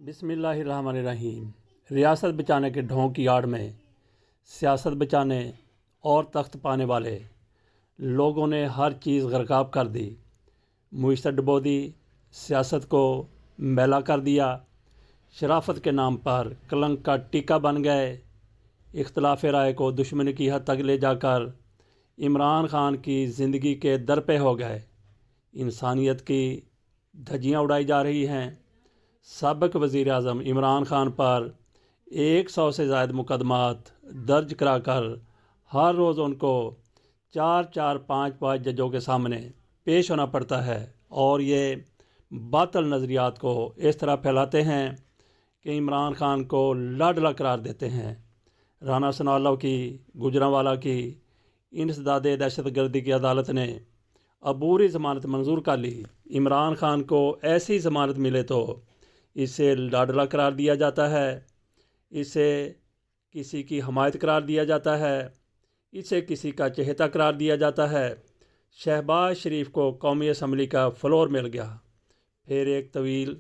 बिस्मिल्लाहिर्रहमानिर्रहीम। रियासत बचाने के ढोंग की आड़ में सियासत बचाने और तख्त पाने वाले लोगों ने हर चीज़ गरकाब कर दी। मुइशत डुबो दी, सियासत को मैला कर दिया, शराफत के नाम पर कलंक का टीका बन गए। इख्तलाफ राय को दुश्मनी की हद तक ले जाकर इमरान खान की ज़िंदगी के दर पे हो गए। इंसानियत की धज्जियाँ उड़ाई जा रही हैं। साबिक़ वज़ीर आज़म इमरान खान पर 100 से ज़ायद मुकदमात दर्ज कराकर हर रोज़ उनको 4-4, 5-5 जजों के सामने पेश होना पड़ता है और ये बातिल नज़रियात को इस तरह फैलाते हैं कि इमरान खान को लाडला करार देते हैं। राना सनाउल्लाह की, गुजरांवाला की इंसदाद दहशतगर्दी की अदालत ने अबूरी ज़मानत मंजूर कर ली। इमरान खान को ऐसी ज़मानत मिले तो इसे लाडला करार दिया जाता है, इसे किसी की हमायत करार दिया जाता है, इसे किसी का चहेता करार दिया जाता है। शहबाज शरीफ को कौमी असम्बली का फ्लोर मिल गया, फिर एक तवील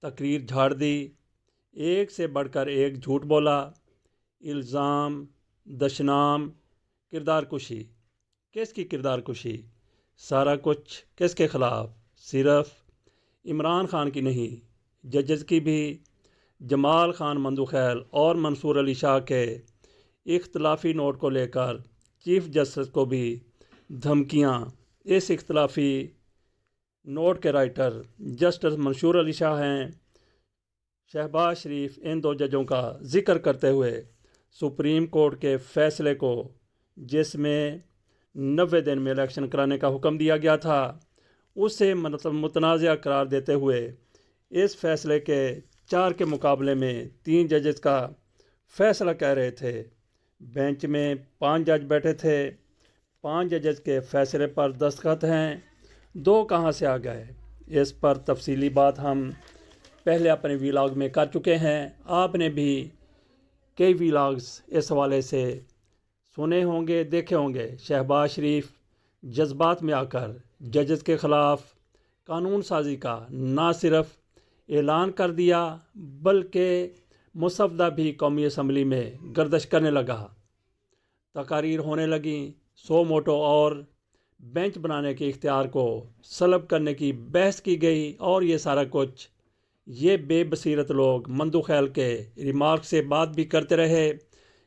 तकरीर झाड़ दी, एक से बढ़कर एक झूठ बोला, इल्ज़ाम, दशनाम, किरदार कुशी। किसकी किरदार कुशी? सारा कुछ किसके ख़िलाफ़? सिर्फ इमरान खान की नहीं, जजेस की भी। जमाल खान मंदुखैल और मंसूर अली शाह के इख्तलाफी नोट को लेकर चीफ जस्टिस को भी धमकियां। इस इख्तलाफी नोट के राइटर जस्टिस मंसूर अली शाह हैं। शहबाज शरीफ इन दो जजों का जिक्र करते हुए सुप्रीम कोर्ट के फ़ैसले को, जिसमें 90 दिन में इलेक्शन कराने का हुक्म दिया गया था, उसे मुतनाज़ा करार देते हुए इस फैसले के 4 के मुकाबले में 3 जजेस का फ़ैसला कह रहे थे। बेंच में 5 जज बैठे थे। 5 जजेस के फ़ैसले पर दस्तखत हैं, 2 कहाँ से आ गए? इस पर तफसीली बात हम पहले अपने वीलॉग में कर चुके हैं। आपने भी कई वीलॉग्स इस हवाले से सुने होंगे, देखे होंगे। शहबाज शरीफ जज्बात में आकर जजेस के ख़िलाफ़ कानून साजी का ना सिर्फ ऐलान कर दिया बल्कि मुसव्वदा भी कौमी असम्बली में गर्दिश करने लगा। तकारीर होने लगी, सो मोटो और बेंच बनाने के इख्तियार को सलब करने की बहस की गई। और ये सारा कुछ ये बेबसीरत लोग मंदुखैल के रिमार्क से बात भी करते रहे,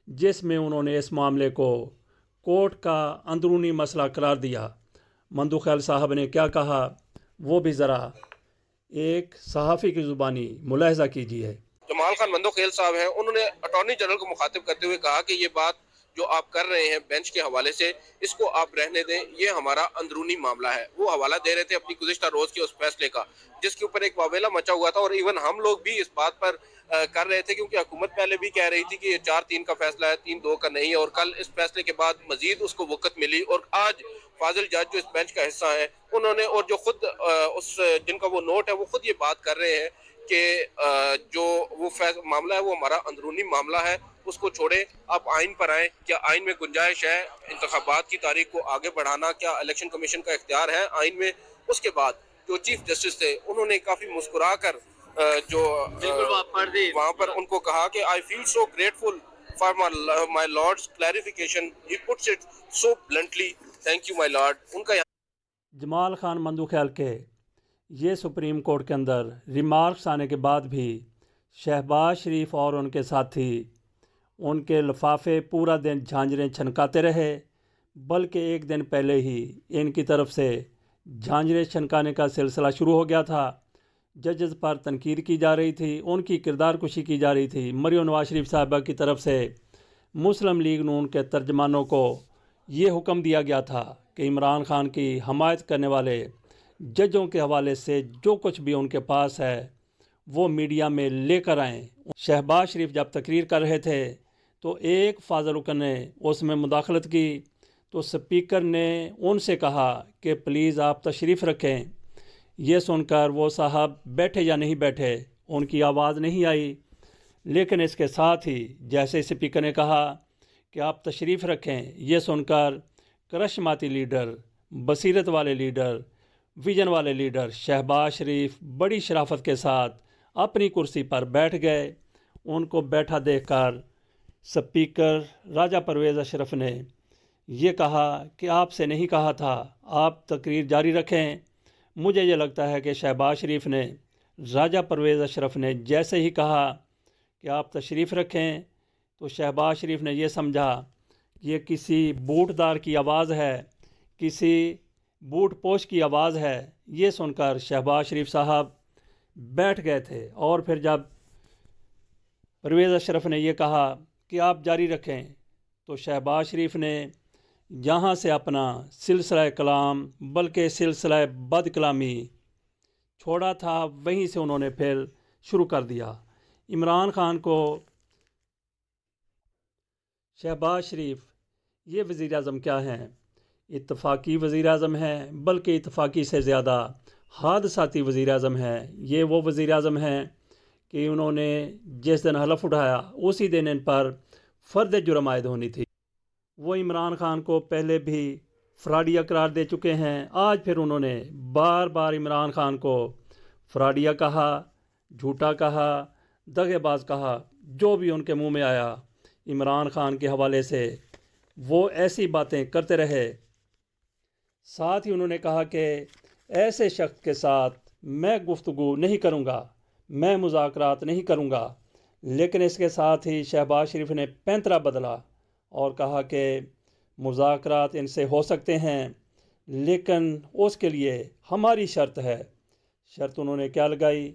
जिसमें उन्होंने इस मामले को कोर्ट का अंदरूनी मसला करार दिया। मंदुखैल साहब ने क्या कहा, वो भी ज़रा एक सहाफ़ी की ज़ुबानी मुलाहिज़ा कीजिए। जमाल खान मंदुखैल साहब हैं, उन्होंने अटॉर्नी जनरल को मुखातिब करते हुए कहा कि ये बात जो आप कर रहे हैं बेंच के हवाले से, इसको आप रहने दें, ये हमारा अंदरूनी मामला है। वो हवाला दे रहे थे अपनी गुज़िश्ता रोज़ के उस फैसले का, जिसके ऊपर एक वावेला मचा हुआ था। और इवन हम लोग भी इस बात पर कर रहे थे, क्योंकि हुकूमत पहले भी कह रही थी कि ये 4-3 का फैसला है, 3-2 का नहीं है। और कल इस फैसले के बाद मजीद उसको वक़्त मिली और आज फाजिल जज जो इस बेंच का हिस्सा है, उन्होंने, और जो खुद उस जिनका वो नोट है, वो खुद ये बात कर रहे हैं कि जो वो मामला है वो हमारा अंदरूनी मामला है, उसको छोड़े, आप आइन पर आएँ। क्या आइन में गुंजाइश है इंतखाबात की तारीख को आगे बढ़ाना? क्या इलेक्शन कमीशन का इख्तियार है आइन में? उसके बाद जो चीफ जस्टिस थे, उन्होंने काफ़ी मुस्कुरा कर जो वहाँ पर उनको कहा कि I feel so grateful for my lord's clarification, he puts it so bluntly, thank you my lord. उनका जमाल खान मंदुखैल के ये सुप्रीम कोर्ट के अंदर रिमार्क्स आने के बाद भी शहबाज शरीफ और उनके साथी उनके लिफाफे पूरा दिन झांझरें छनकाते रहे। बल्कि एक दिन पहले ही इनकी तरफ से झांझरें छनकाने का सिलसिला शुरू हो गया था। जजेस पर तनकीद की जा रही थी, उनकी किरदार कुशी की जा रही थी। मरियम नवाज शरीफ साहबा की तरफ से मुस्लिम लीग नून के तर्जमानों को ये हुक्म दिया गया था कि इमरान खान की हमायत करने वाले जजों के हवाले से जो कुछ भी उनके पास है वो मीडिया में लेकर आएँ। शहबाज शरीफ जब तकरीर कर रहे थे तो एक फाजल ने उसमें मुदाखलत की, तो स्पीकर ने उनसे कहा कि प्लीज़ आप तशरीफ़ रखें। ये सुनकर वो साहब बैठे या नहीं बैठे, उनकी आवाज़ नहीं आई। लेकिन इसके साथ ही जैसे स्पीकर ने कहा कि आप तशरीफ़ रखें, ये सुनकर करशमाती लीडर, बसीरत वाले लीडर, विजन वाले लीडर शहबाज शरीफ बड़ी शराफत के साथ अपनी कुर्सी पर बैठ गए। उनको बैठा देखकर स्पीकर राजा परवेज़ अशरफ ने ये कहा कि आपसे नहीं कहा था, आप तकरीर जारी रखें। मुझे ये लगता है कि शहबाज शरीफ ने, राजा परवेज़ अशरफ ने जैसे ही कहा कि आप तशरीफ़ रखें, तो शहबाज शरीफ ने यह समझा कि ये किसी बूटदार की आवाज़ है, किसी बूट पोश की आवाज़ है। ये सुनकर शहबाज शरीफ साहब बैठ गए थे। और फिर जब परवेज़ अशरफ ने यह कहा कि आप जारी रखें, तो शहबाज शरीफ ने यहाँ से अपना सिलसिला कलाम, बल्कि सिलसिला बद कलामी छोड़ा था, वहीं से उन्होंने फिर शुरू कर दिया। इमरान खान को शहबाज शरीफ ये वज़ीर आज़म क्या हैं? इत्तफ़ाक़ी वज़ीर आज़म हैं, बल्कि इत्तफ़ाक़ी से ज़्यादा हादसाती वज़ीर आज़म हैं। ये वो वज़ीर आज़म हैं कि उन्होंने जिस दिन हलफ उठाया उसी दिन इन पर फ़र्द जुर्म आयद होनी थी। वो इमरान खान को पहले भी फ्राडिया करार दे चुके हैं। आज फिर उन्होंने बार बार इमरान खान को फ्राडिया कहा, झूठा कहा, दगेबाज कहा। जो भी उनके मुंह में आया इमरान खान के हवाले से वो ऐसी बातें करते रहे। साथ ही उन्होंने कहा कि ऐसे शख्स के साथ मैं गुफ्तगू नहीं करूँगा, मैं मुज़ाकरात नहीं करूँगा। लेकिन इसके साथ ही शहबाज शरीफ ने पैंतरा बदला और कहा कि मुज़ाकरात इनसे हो सकते हैं, लेकिन उसके लिए हमारी शर्त है। शर्त उन्होंने क्या लगाई?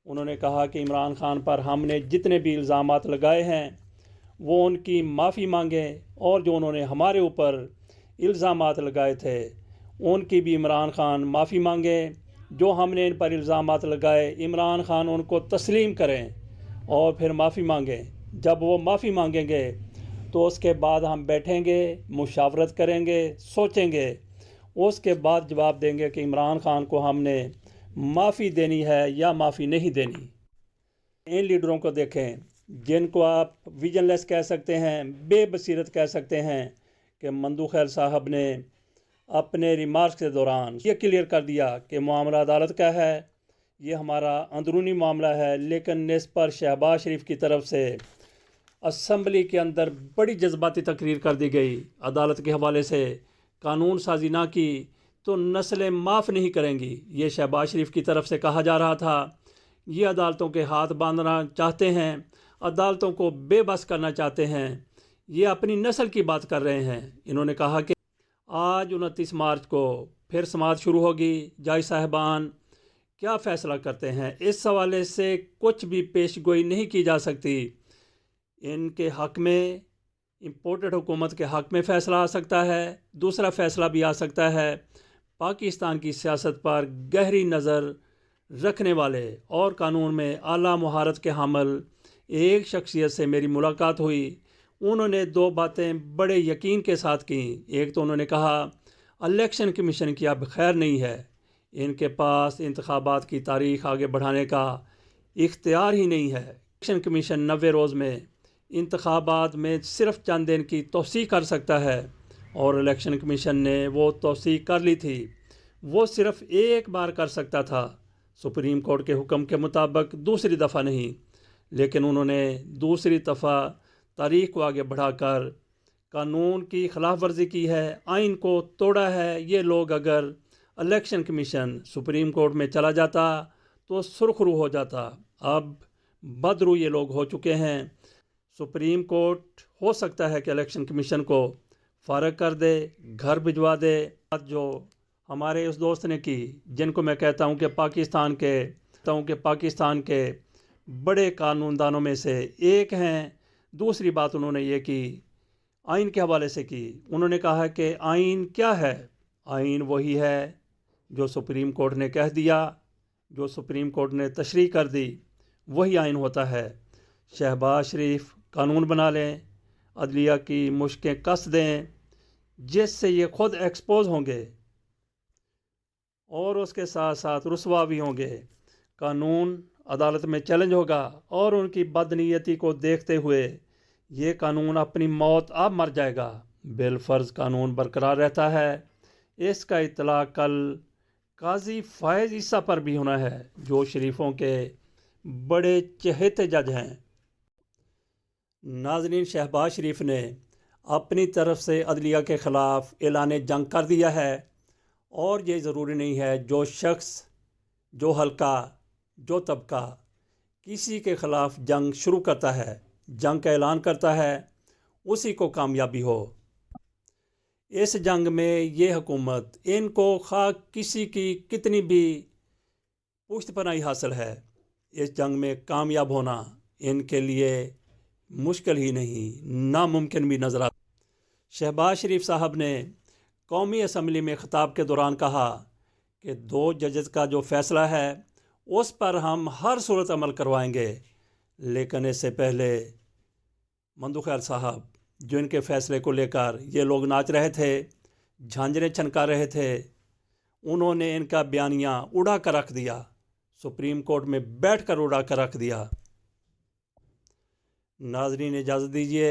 उन्होंने कहा कि इमरान खान पर हमने जितने भी इल्ज़ामात लगाए हैं वो उनकी माफ़ी मांगें, और जो उन्होंने हमारे ऊपर इल्ज़ामात लगाए थे उनकी भी इमरान खान माफ़ी मांगें। जो हमने इन पर इल्ज़ामात लगाए इमरान खान उनको तस्लीम करें और फिर माफ़ी मांगें। जब वो माफ़ी मांगेंगे तो उसके बाद हम बैठेंगे, मुशावरत करेंगे, सोचेंगे, उसके बाद जवाब देंगे कि इमरान खान को हमने माफ़ी देनी है या माफ़ी नहीं देनी। इन लीडरों को देखें जिनको आप विजनलेस कह सकते हैं, बेबसीरत कह सकते हैं, कि मंदू खैल साहब ने अपने रिमार्क्स के दौरान ये क्लियर कर दिया कि मामला अदालत का है, ये हमारा अंदरूनी मामला है। लेकिन इस पर शहबाज शरीफ की तरफ से असम्बली के अंदर बड़ी जज्बाती तकरीर कर दी गई। अदालत के हवाले से कानून साजी ना की तो नस्लें माफ़ नहीं करेंगी, ये शहबाज शरीफ की तरफ से कहा जा रहा था। ये अदालतों के हाथ बांधना चाहते हैं, अदालतों को बेबस करना चाहते हैं, ये अपनी नस्ल की बात कर रहे हैं। इन्होंने कहा कि आज 29 मार्च को फिर समाअत शुरू होगी, जज साहिबान क्या फ़ैसला करते हैं इस हवाले से कुछ भी पेशगोई नहीं की जा सकती। इनके हक़ में, इम्पोर्टेड हुकूमत के हक़ में फ़ैसला आ सकता है, दूसरा फ़ैसला भी आ सकता है। पाकिस्तान की सियासत पर गहरी नज़र रखने वाले और कानून में आला महारत के हामिल एक शख्सियत से मेरी मुलाकात हुई। उन्होंने दो बातें बड़े यकीन के साथ की। एक तो उन्होंने कहा इलेक्शन कमीशन की अब खैर नहीं है, इनके पास इंतखाबात की तारीख आगे बढ़ाने का इख्तियार ही नहीं है। इलेक्शन कमीशन 90 रोज़ में इंतखाबात में सिर्फ चंद दिन की तौसीक़ कर सकता है, और इलेक्शन कमीशन ने वो तौसीक़ कर ली थी। वो सिर्फ एक बार कर सकता था सुप्रीम कोर्ट के हुक्म के मुताबिक, दूसरी दफ़ा नहीं। लेकिन उन्होंने दूसरी दफ़ा तारीख को आगे बढ़ाकर कानून की खिलाफ वर्जी की है, आइन को तोड़ा है। ये लोग अगर इलेक्शन कमीशन सुप्रीम कोर्ट में चला जाता तो सुरखरू हो जाता। अब बदरू ये लोग हो चुके हैं। सुप्रीम कोर्ट हो सकता है कि इलेक्शन कमीशन को फारग कर दे, घर भिजवा दे। जो हमारे उस दोस्त ने की, जिनको मैं कहता हूँ कि पाकिस्तान के बड़े कानूनदानों में से एक हैं। दूसरी बात उन्होंने ये की, आइन के हवाले से की। उन्होंने कहा कि आइन क्या है? आइन वही है जो सुप्रीम कोर्ट ने कह दिया, जो सुप्रीम कोर्ट ने तशरीह कर दी, वही आइन होता है। शहबाज शरीफ कानून बना लें, अदलिया की मुश्कें कस दें, जिससे ये खुद एक्सपोज होंगे और उसके साथ साथ रुसवा भी होंगे। कानून अदालत में चैलेंज होगा और उनकी बदनीयती को देखते हुए ये कानून अपनी मौत अब मर जाएगा। बिलफर्ज कानून बरकरार रहता है। इसका इतला कल काजी फ़ायज़ ईसा पर भी होना है, जो शरीफों के बड़े चहेते जज हैं। नाज़रीन, शहबाज शरीफ ने अपनी तरफ से अदलिया के ख़िलाफ़ ऐलान जंग कर दिया है और ये ज़रूरी नहीं है जो शख्स, जो हल्का, जो तबका किसी के ख़िलाफ़ जंग शुरू करता है, जंग का ऐलान करता है, उसी को कामयाबी हो। इस जंग में ये हुकूमत, इनको खा किसी की कितनी भी पुश्तपनाही हासिल है, इस जंग में कामयाब होना इनके लिए मुश्किल ही नहीं, नामुमकिन भी नज़र आता। शहबाज शरीफ साहब ने कौमी असम्बली में ख़िताब के दौरान कहा कि 2 जजेस का जो फ़ैसला है उस पर हम हर सूरत अमल करवाएंगे, लेकिन इससे पहले मंदू खैर साहब, जो इनके फ़ैसले को लेकर ये लोग नाच रहे थे, झांझरें छनका रहे थे, उन्होंने इनका बयानिया उड़ा कर रख दिया, सुप्रीम कोर्ट में बैठकर उड़ा कर रख दिया। नाज़रीन, इजाज़त दीजिए